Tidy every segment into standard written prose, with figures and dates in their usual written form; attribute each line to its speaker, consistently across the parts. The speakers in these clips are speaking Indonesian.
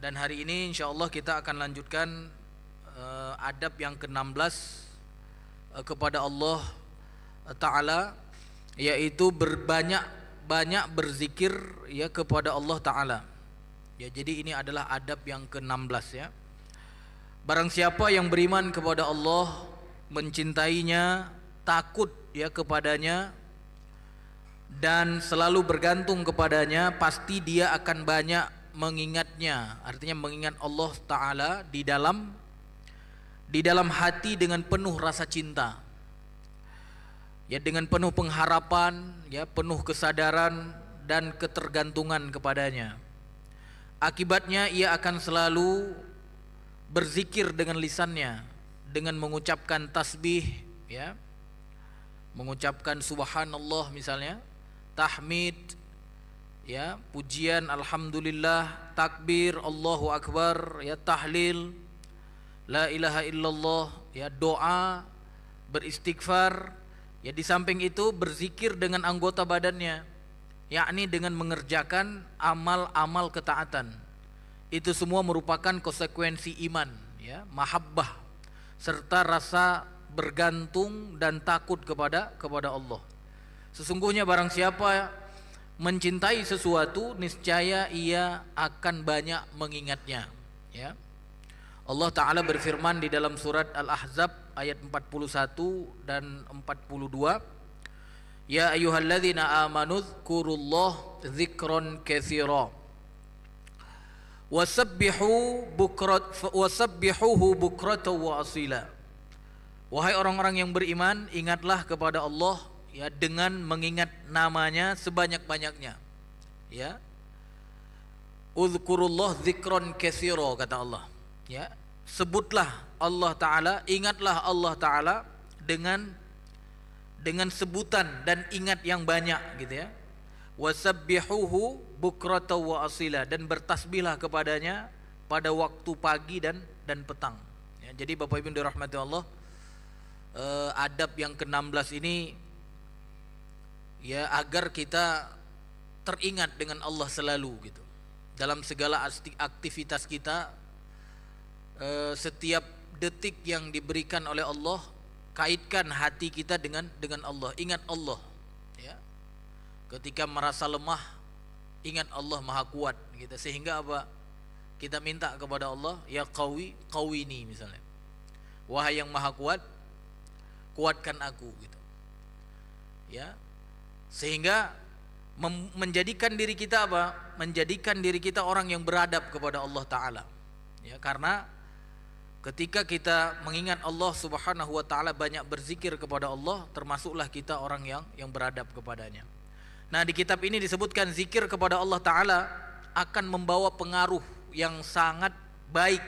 Speaker 1: Dan hari ini insyaallah kita akan lanjutkan adab yang ke-16 kepada Allah Ta'ala, yaitu banyak berzikir ya kepada Allah Ta'ala. Ya, jadi ini adalah adab yang ke-16 ya. Barang siapa yang beriman kepada Allah, mencintainya, takut ya kepadanya, dan selalu bergantung kepadanya, pasti dia akan banyak mengingatnya. Artinya mengingat Allah Ta'ala di dalam hati dengan penuh rasa cinta, ya, dengan penuh pengharapan, ya, penuh kesadaran dan ketergantungan kepadanya. Akibatnya ia akan selalu berzikir dengan lisannya, dengan mengucapkan tasbih, ya, mengucapkan subhanallah misalnya, tahmid, ya, pujian, alhamdulillah, takbir, Allahu akbar, ya, tahlil, la ilaha illallah, ya, doa, beristighfar, ya, di samping itu berzikir dengan anggota badannya, yakni dengan mengerjakan amal-amal ketaatan. Itu semua merupakan konsekuensi iman, ya, mahabbah serta rasa bergantung dan takut kepada Allah. Sesungguhnya barang siapa mencintai sesuatu, niscaya ia akan banyak mengingatnya, ya. Allah Ta'ala berfirman di dalam surat Al-Ahzab ayat 41 dan 42, ya ayyuhalladzina amanu dzkurullah dzikron katsira wasabbihuhu bukratan wa asila. Wahai orang-orang yang beriman, ingatlah kepada Allah, ya, dengan mengingat namanya sebanyak-banyaknya, ya. Udzkurullah dzikron katsira, kata Allah, ya, sebutlah Allah Ta'ala, ingatlah Allah Ta'ala dengan sebutan dan ingat yang banyak, gitu ya. Wasabbihuhu bukratan wa asila, dan bertasbihlah kepadanya pada waktu pagi dan petang, ya. Jadi Bapak Ibu dirahmati Allah, adab yang ke-16 ini, ya, agar kita teringat dengan Allah selalu, gitu, dalam segala aktivitas kita. Setiap detik yang diberikan oleh Allah, kaitkan hati kita dengan Allah, ingat Allah, ya. Ketika merasa lemah, ingat Allah Maha Kuat, gitu. Sehingga apa? Kita minta kepada Allah, ya qawi qawini misalnya, wahai yang Maha Kuat, kuatkan aku, gitu, ya. Sehingga menjadikan diri kita apa? Menjadikan diri kita orang yang beradab kepada Allah Ta'ala, ya. Karena ketika kita mengingat Allah Subhanahu wa Ta'ala, banyak berzikir kepada Allah, termasuklah kita orang yang beradab kepadanya. Nah, di kitab ini disebutkan zikir kepada Allah Ta'ala akan membawa pengaruh yang sangat baik,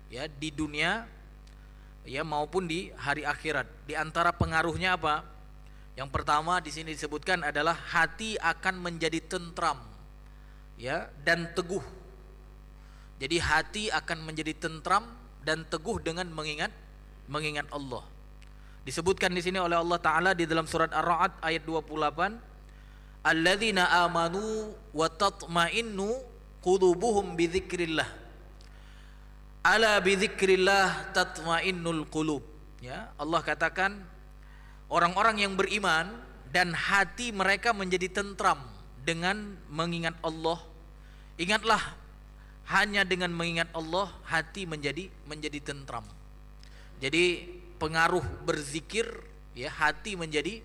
Speaker 1: ya, di dunia, ya, maupun di hari akhirat. Di antara pengaruhnya apa? Yang pertama di sini disebutkan adalah hati akan menjadi tentram, ya, dan teguh. Jadi hati akan menjadi tentram dan teguh dengan mengingat Allah. Disebutkan di sini oleh Allah Ta'ala di dalam surat Ar-Ra'd ayat 28, alladzina amanu wa tatma'innu qulubuhum bidzikrillah, ala bidzikrillah tatma'innul qulub, ya. Allah katakan orang-orang yang beriman dan hati mereka menjadi tentram dengan mengingat Allah. Ingatlah, hanya dengan mengingat Allah hati menjadi tentram. Jadi pengaruh berzikir, ya, hati menjadi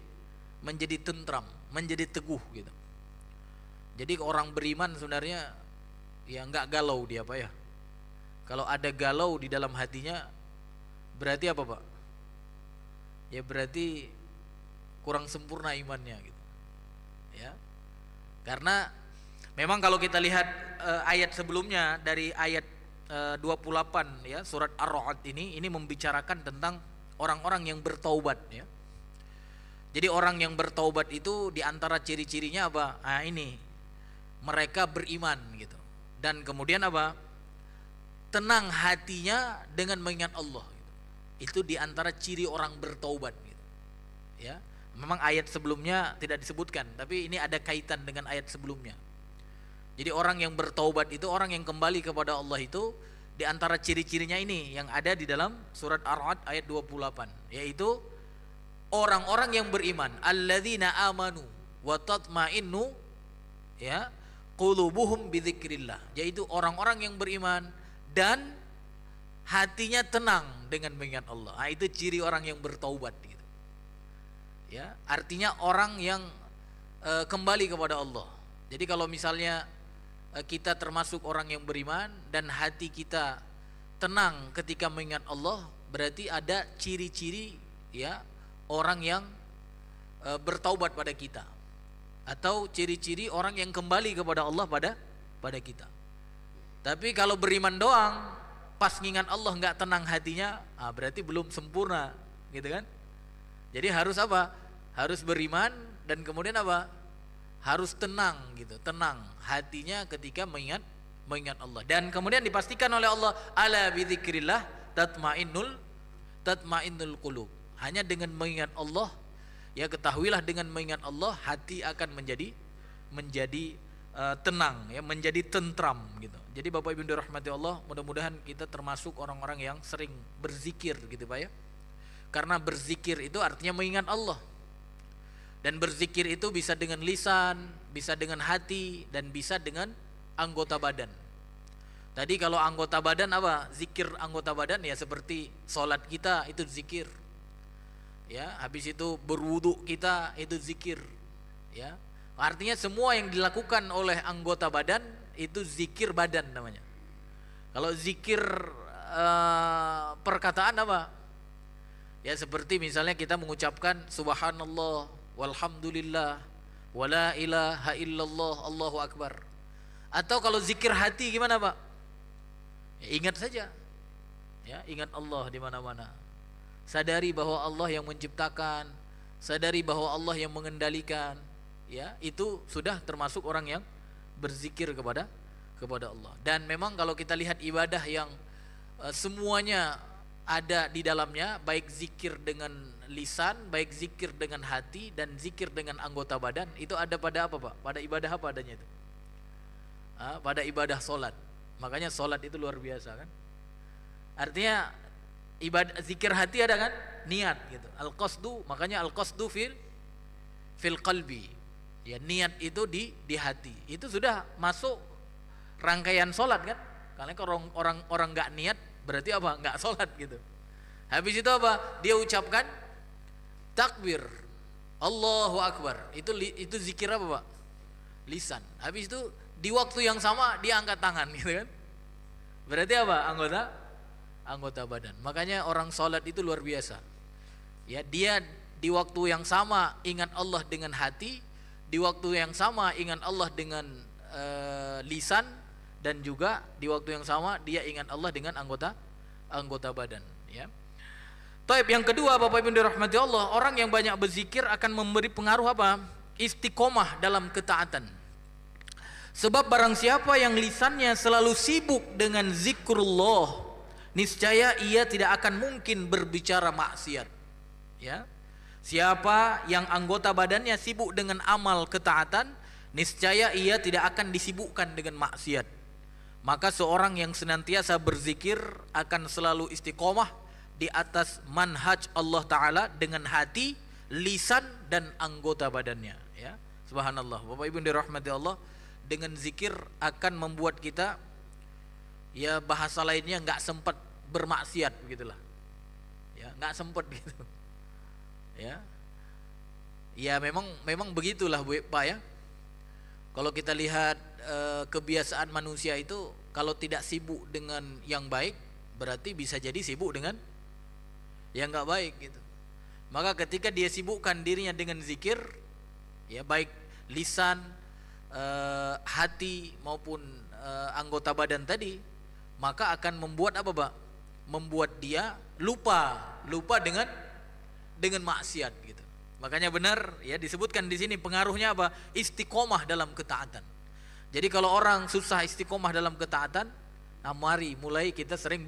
Speaker 1: tentram, menjadi teguh, gitu. Jadi orang beriman sebenarnya, ya, enggak galau dia, Pak, ya. Kalau ada galau di dalam hatinya, berarti apa, Pak? Ya berarti kurang sempurna imannya, gitu, ya. Karena memang kalau kita lihat ayat sebelumnya dari ayat 28, ya, surat Ar-Ra'd ini membicarakan tentang orang-orang yang bertaubat, ya. Jadi orang yang bertaubat itu diantara ciri-cirinya apa? Nah, ini mereka beriman, gitu, dan kemudian apa? Tenang hatinya dengan mengingat Allah, gitu. Itu diantara ciri orang bertaubat, gitu, ya. Memang ayat sebelumnya tidak disebutkan, tapi ini ada kaitan dengan ayat sebelumnya. Jadi orang yang bertaubat itu, orang yang kembali kepada Allah itu, di antara ciri-cirinya ini yang ada di dalam surat Ar-Ra'd ayat 28, yaitu orang-orang yang beriman, alladzina amanu wa tatma'innu ya qulubuhum bidzikrillah, yaitu orang-orang yang beriman dan hatinya tenang dengan mengingat Allah. Nah, itu ciri orang yang bertaubat gitu. Ya, artinya orang yang kembali kepada Allah. Jadi kalau misalnya kita termasuk orang yang beriman dan hati kita tenang ketika mengingat Allah, berarti ada ciri-ciri ya orang yang bertaubat pada kita, atau ciri-ciri orang yang kembali kepada Allah pada kita. Tapi kalau beriman doang, pas ngingat Allah nggak tenang hatinya, berarti belum sempurna, gitu kan? Jadi harus apa? Harus beriman dan kemudian apa? Harus tenang gitu, tenang hatinya ketika mengingat Allah. Dan kemudian dipastikan oleh Allah, ala bidzikrillah tatmainnul qulub. Hanya dengan mengingat Allah, ya ketahuilah dengan mengingat Allah hati akan menjadi tenang, ya menjadi tentram gitu. Jadi Bapak Ibu dirahmati Allah, mudah-mudahan kita termasuk orang-orang yang sering berzikir gitu Pak ya. Karena berzikir itu artinya mengingat Allah. Dan berzikir itu bisa dengan lisan, bisa dengan hati, dan bisa dengan anggota badan. Tadi kalau anggota badan apa? Zikir anggota badan ya seperti sholat kita itu zikir. Ya, habis itu berwudu kita itu zikir. Ya, artinya semua yang dilakukan oleh anggota badan itu zikir badan namanya. Kalau zikir perkataan apa? Ya seperti misalnya kita mengucapkan subhanallah, walhamdulillah, wala ilaha illallah, Allahu akbar. Atau kalau zikir hati gimana Pak? Ya, ingat saja, ya ingat Allah di mana-mana. Sadari bahwa Allah yang menciptakan, sadari bahwa Allah yang mengendalikan. Ya, itu sudah termasuk orang yang berzikir kepada Allah. Dan memang kalau kita lihat ibadah yang semuanya ada di dalamnya, baik zikir dengan lisan, baik zikir dengan hati, dan zikir dengan anggota badan, itu ada pada apa Pak? Pada ibadah apa adanya itu? Pada ibadah solat. Makanya solat itu luar biasa kan? Artinya ibadah zikir hati ada kan? Niat gitu. Al-qasdu, makanya al-qasdu fil qalbi. Ya, niat itu di hati. Itu sudah masuk rangkaian solat kan? Karena kalau orang nggak niat berarti apa? Nggak solat gitu. Habis itu apa? Dia ucapkan takbir, Allahu akbar. Itu zikir apa Pak? Lisan. Habis itu di waktu yang sama dia angkat tangan gitu kan? Berarti apa? Anggota badan. Makanya orang solat itu luar biasa. Ya, dia di waktu yang sama ingat Allah dengan hati, di waktu yang sama ingat Allah dengan lisan, dan juga di waktu yang sama dia ingat Allah dengan anggota badan. Ya. Taib, yang kedua Bapak Ibu dirahmati Allah, orang yang banyak berzikir akan memberi pengaruh apa? Istiqomah dalam ketaatan. Sebab barang siapa yang lisannya selalu sibuk dengan zikrullah, niscaya ia tidak akan mungkin berbicara maksiat. Ya. Siapa yang anggota badannya sibuk dengan amal ketaatan, niscaya ia tidak akan disibukkan dengan maksiat. Maka seorang yang senantiasa berzikir akan selalu istiqomah di atas manhaj Allah Ta'ala dengan hati, lisan, dan anggota badannya. Ya. Subhanallah. Bapak Ibu dirahmati Allah, dengan zikir akan membuat kita, ya bahasa lainnya nggak sempat bermaksiat begitulah. Ya, nggak sempat gitu. Ya. Ya memang begitulah Bu, Pak ya. Kalau kita lihat kebiasaan manusia itu, kalau tidak sibuk dengan yang baik, berarti bisa jadi sibuk dengan yang nggak baik gitu. Maka ketika dia sibukkan dirinya dengan zikir, ya baik lisan, hati maupun anggota badan tadi, maka akan membuat apa Pak? Membuat dia lupa dengan maksiat gitu. Makanya benar ya disebutkan di sini pengaruhnya apa? Istiqomah dalam ketaatan. Jadi kalau orang susah istiqomah dalam ketaatan, nah mari mulai kita sering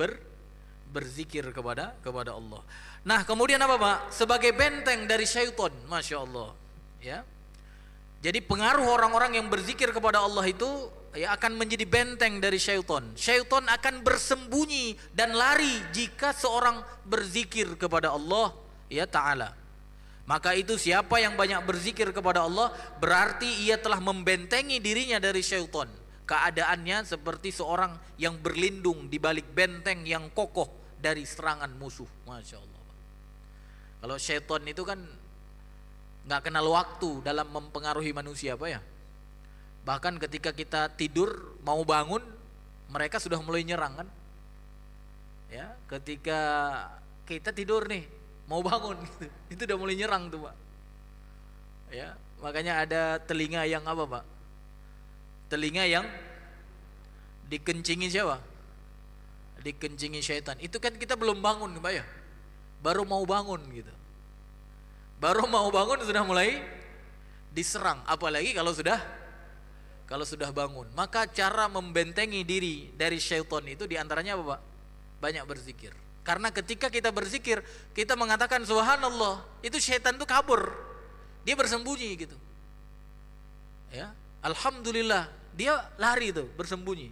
Speaker 1: berzikir kepada Allah. Nah kemudian apa Pak? Sebagai benteng dari syaitan, masya Allah. Ya. Jadi pengaruh orang-orang yang berzikir kepada Allah itu ya akan menjadi benteng dari syaitan. Syaitan akan bersembunyi dan lari jika seorang berzikir kepada Allah ya Ta'ala. Maka itu siapa yang banyak berzikir kepada Allah berarti ia telah membentengi dirinya dari syaitan. Keadaannya seperti seorang yang berlindung di balik benteng yang kokoh dari serangan musuh. Masya Allah. Kalau syaitan itu kan nggak kenal waktu dalam mempengaruhi manusia, Pak ya. Bahkan ketika kita tidur mau bangun, mereka sudah mulai nyerang kan. Ya, ketika kita tidur nih mau bangun gitu, itu udah mulai nyerang tuh, Pak. Ya, makanya ada telinga yang apa, Pak? Telinga yang dikencingi siapa? Dikencingi syaitan. Itu kan kita belum bangun, Pak ya. Baru mau bangun gitu. Baru mau bangun sudah mulai diserang, apalagi kalau sudah bangun. Maka cara membentengi diri dari syaitan itu diantaranya apa, Pak? Banyak berzikir. Karena ketika kita berzikir, kita mengatakan subhanallah, itu syaitan itu kabur, dia bersembunyi gitu. Ya, alhamdulillah, dia lari tuh bersembunyi.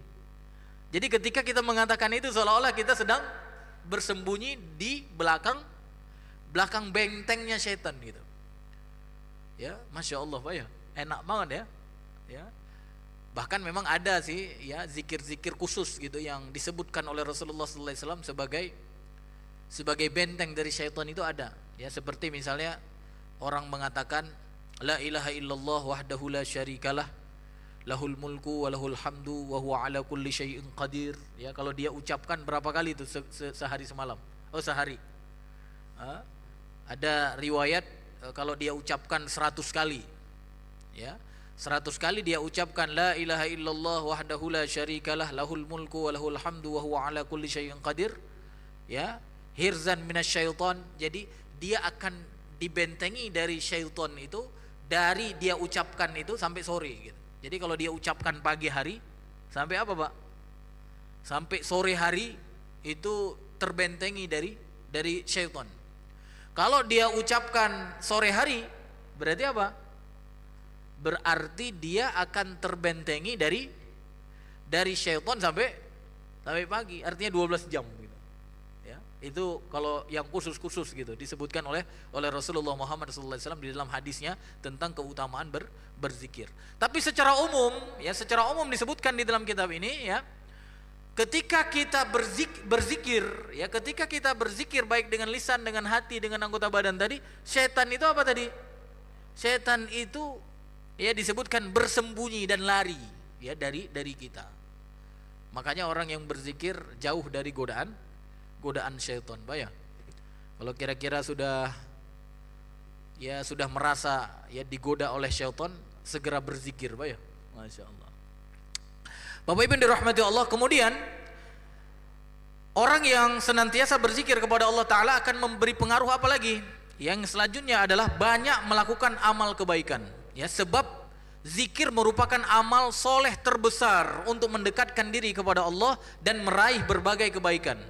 Speaker 1: Jadi ketika kita mengatakan itu seolah-olah kita sedang bersembunyi di belakang bentengnya syaitan gitu. Ya, masya Allah, Pak ya, enak banget ya. Ya, bahkan memang ada sih ya zikir-zikir khusus gitu yang disebutkan oleh Rasulullah SAW sebagai benteng dari syaitan itu ada. Ya, seperti misalnya orang mengatakan la ilaha illallah wahdahu la syarikalah lahul mulku wa lahul hamdu wa huwa ala kulli syai'in qadir. Ya, kalau dia ucapkan berapa kali itu sehari semalam? Oh, sehari. Ada riwayat kalau dia ucapkan 100 kali. Ya, 100 kali dia ucapkan la ilaha illallah wahdahu la syarikalah lahul mulku wa lahul hamdu wa huwa ala kulli syai'in qadir. Ya, hirzan minasyaiton. Jadi dia akan dibentengi dari syaitan itu dari dia ucapkan itu sampai sore gitu. Jadi kalau dia ucapkan pagi hari sampai apa, Pak? Sampai sore hari itu terbentengi dari syaitan. Kalau dia ucapkan sore hari berarti apa? Berarti dia akan terbentengi dari syaitan sampai pagi, artinya 12 jam gitu. Ya, itu kalau yang khusus gitu disebutkan oleh Rasulullah Muhammad SAW di dalam hadisnya tentang keutamaan berzikir. Tapi secara umum disebutkan di dalam kitab ini ya, ketika kita berzikir ya, ketika kita berzikir baik dengan lisan, dengan hati, dengan anggota badan tadi, setan itu apa tadi? Setan itu ya disebutkan bersembunyi dan lari ya dari kita. Makanya orang yang berzikir jauh dari godaan syaitan, Pak ya. Kalau kira-kira sudah merasa ya digoda oleh syaitan, segera berzikir, Pak ya. Masya Allah. Bapak Ibu yang dirahmati Allah, kemudian orang yang senantiasa berzikir kepada Allah Ta'ala akan memberi pengaruh apa lagi? Yang selanjutnya adalah banyak melakukan amal kebaikan. Ya, sebab zikir merupakan amal soleh terbesar untuk mendekatkan diri kepada Allah dan meraih berbagai kebaikan.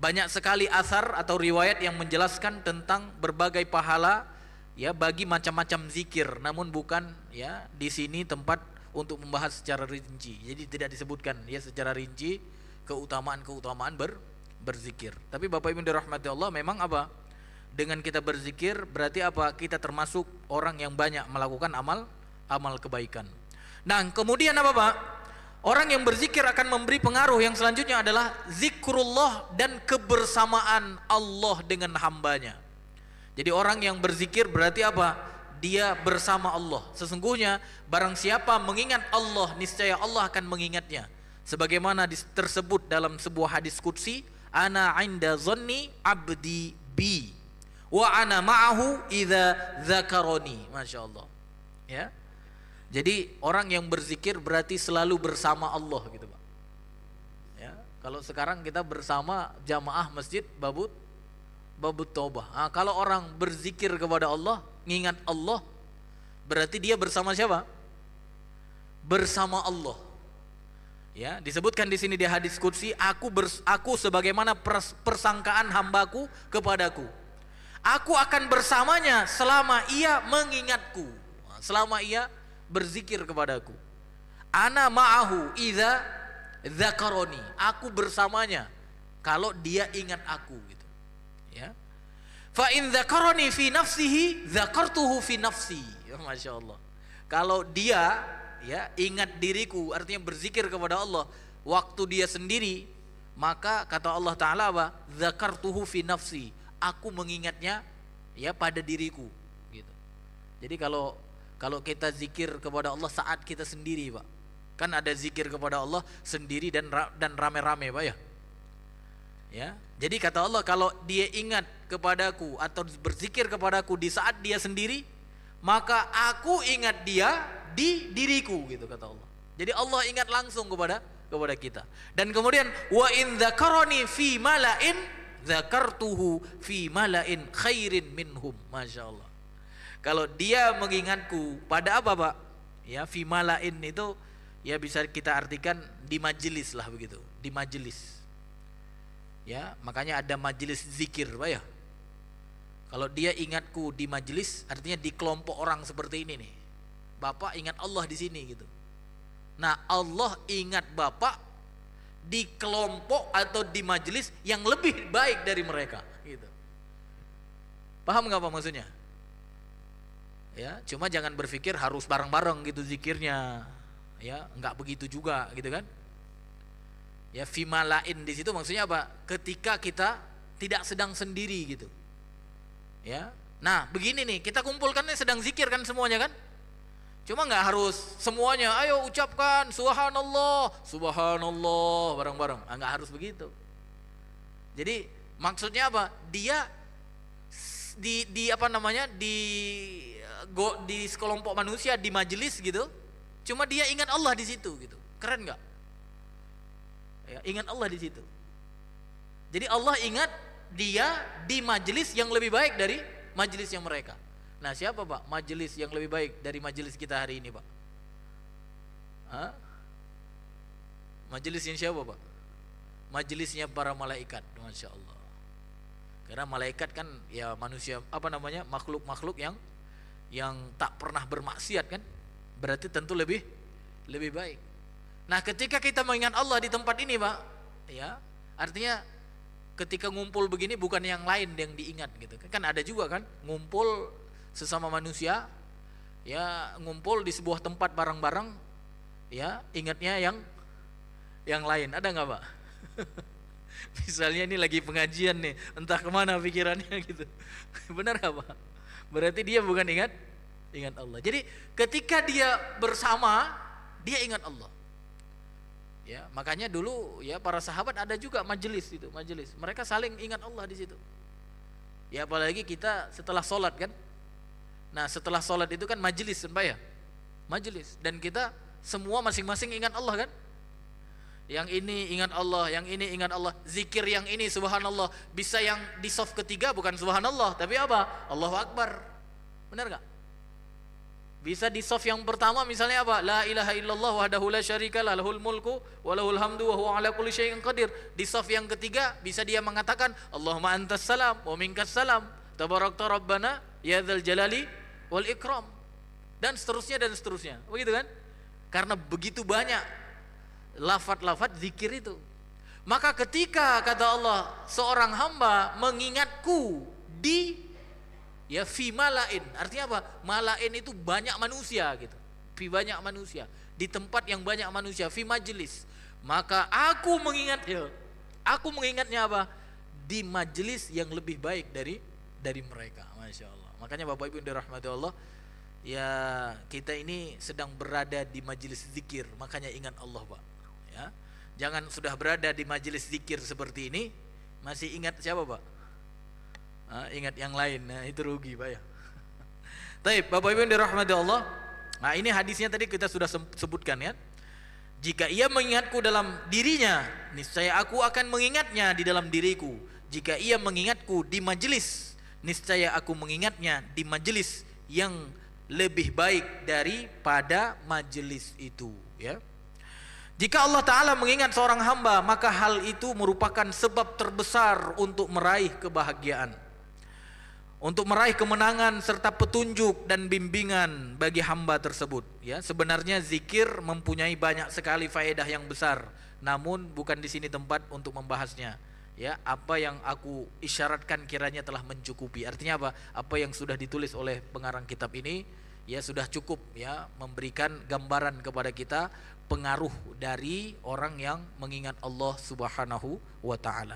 Speaker 1: Banyak sekali asar atau riwayat yang menjelaskan tentang berbagai pahala ya bagi macam-macam zikir, namun bukan ya di sini tempat untuk membahas secara rinci. Jadi tidak disebutkan ya secara rinci keutamaan berzikir. Tapi Bapak Ibu dirahmati Allah, memang apa? Dengan kita berzikir berarti apa? Kita termasuk orang yang banyak melakukan amal kebaikan. Nah, kemudian apa, Pak? Orang yang berzikir akan memberi pengaruh yang selanjutnya adalah zikrullah dan kebersamaan Allah dengan hambanya. Jadi orang yang berzikir berarti apa? Dia bersama Allah. Sesungguhnya barang siapa mengingat Allah, niscaya Allah akan mengingatnya. Sebagaimana tersebut dalam sebuah hadis qudsi, ana 'inda dhanni 'abdi bi wa ana ma'ahu idza dzakarani. Masya Allah. Ya. Jadi orang yang berzikir berarti selalu bersama Allah gitu, Pak. Ya, kalau sekarang kita bersama jamaah masjid Babut Taubah. Nah, kalau orang berzikir kepada Allah, ngingat Allah, berarti dia bersama siapa? Bersama Allah. Ya, disebutkan di sini di hadis qudsi, aku sebagaimana persangkaan hambaku kepadaku. Aku akan bersamanya selama ia mengingatku. Selama ia berzikir kepadaku. Ana ma'ahu idza dzakaroni. Aku bersamanya kalau dia ingat aku gitu. Ya. Fa in dzakaroni fi nafsihi dzakartuhu fi nafsi. Ya, Masya Allah. Kalau dia ya ingat diriku, artinya berzikir kepada Allah waktu dia sendiri, maka kata Allah Ta'ala apa? Dzakartuhu fi nafsi. Aku mengingatnya ya pada diriku gitu. Jadi kalau kita zikir kepada Allah saat kita sendiri, Pak. Kan ada zikir kepada Allah sendiri dan rame-rame, Pak ya. Ya. Jadi kata Allah, kalau dia ingat kepadaku atau berzikir kepadaku di saat dia sendiri, maka aku ingat dia di diriku gitu kata Allah. Jadi Allah ingat langsung kepada kita. Dan kemudian wa in dzakarani fi mala'in dzakartuhu fi mala'in khairin minhum. Masya Allah. Kalau dia mengingatku pada apa, Pak? Ya, fi mala'in itu ya bisa kita artikan di majelis lah begitu, di majelis. Ya, makanya ada majelis zikir, Pak ya. Kalau dia ingatku di majelis, artinya di kelompok orang seperti ini nih. Bapak ingat Allah di sini gitu. Nah, Allah ingat Bapak di kelompok atau di majelis yang lebih baik dari mereka gitu. Paham nggak Pak maksudnya? Ya, cuma jangan berpikir harus bareng-bareng gitu zikirnya. Ya, enggak begitu juga gitu kan? Ya, fimalain di situ maksudnya apa? Ketika kita tidak sedang sendiri gitu. Ya. Nah, begini nih, kita kumpulkan nih sedang zikir kan semuanya kan? Cuma enggak harus semuanya, ayo ucapkan subhanallah, subhanallah bareng-bareng. Enggak harus begitu. Jadi, maksudnya apa? Dia di apa namanya? Di sekelompok manusia di majelis gitu. Cuma dia ingat Allah di situ gitu. Keren nggak? Ya, ingat Allah di situ. Jadi Allah ingat dia di majelis yang lebih baik dari majelis yang mereka. Nah, siapa Pak majelis yang lebih baik dari majelis kita hari ini, Pak? Hah? Majelisnya siapa, Pak? Majelisnya para malaikat, Masya Allah. Karena malaikat kan ya manusia apa namanya? Makhluk-makhluk yang tak pernah bermaksiat kan? Berarti tentu lebih baik. Nah, ketika kita mengingat Allah di tempat ini, Pak, ya, artinya ketika ngumpul begini bukan yang lain yang diingat gitu. Kan ada juga kan ngumpul sesama manusia, ya, ngumpul di sebuah tempat bareng-bareng, ya, ingatnya yang lain. Ada nggak, Pak? Misalnya ini lagi pengajian nih, entah kemana pikirannya gitu. Benar nggak, Pak? Berarti dia bukan ingat Allah. Jadi ketika dia bersama, dia ingat Allah. Ya, makanya dulu ya para sahabat ada juga majelis itu, majelis. Mereka saling ingat Allah di situ. Ya, apalagi kita setelah sholat kan. Nah, setelah sholat itu kan majelis, Pak ya. Majelis. Dan kita semua masing-masing ingat Allah kan. Yang ini ingat Allah, yang ini ingat Allah. Zikir yang ini subhanallah. Bisa yang di saf ketiga bukan subhanallah, tapi apa? Allahu Akbar. Benar gak? Bisa di saf yang pertama misalnya apa? La ilaha illallah wahdahu la syarikalah lahul mulku wa lahul hamdu wa huwa ala kulli syai'in qadir. Di saf yang ketiga bisa dia mengatakan Allahumma antas salam wa minkas salam tabarakta rabbana ya dzal jalali wal ikram. Dan seterusnya. Begitu kan? Karena begitu banyak lafaz-lafaz zikir itu. Maka ketika kata Allah seorang hamba mengingatku di ya fi malain, artinya apa? Malain itu banyak manusia gitu. Fi banyak manusia, di tempat yang banyak manusia, fi majelis. Maka aku mengingatnya apa? Di majelis yang lebih baik dari mereka. Masya Allah. Makanya Bapak Ibu yang dirahmati Allah, ya kita ini sedang berada di majelis zikir, makanya ingat Allah, Pak. Ya. Jangan sudah berada di majelis zikir seperti ini masih ingat siapa, Pak? Ingat yang lain, nah itu rugi, Pak ya. Taib, Bapak Ibu yang dirahmati Allah. Nah, ini hadisnya tadi kita sudah sebutkan ya. Jika ia mengingatku dalam dirinya, niscaya aku akan mengingatnya di dalam diriku. Jika ia mengingatku di majelis, niscaya aku mengingatnya di majelis yang lebih baik daripada majelis itu, ya. Jika Allah Ta'ala mengingat seorang hamba, maka hal itu merupakan sebab terbesar untuk meraih kebahagiaan. untuk meraih kemenangan serta petunjuk dan bimbingan bagi hamba tersebut. Ya, sebenarnya zikir mempunyai banyak sekali faedah yang besar, namun bukan di sini tempat untuk membahasnya. Ya, apa yang aku isyaratkan kiranya telah mencukupi. Artinya apa? Apa yang sudah ditulis oleh pengarang kitab ini ya sudah cukup ya memberikan gambaran kepada kita pengaruh dari orang yang mengingat Allah Subhanahu wa taala.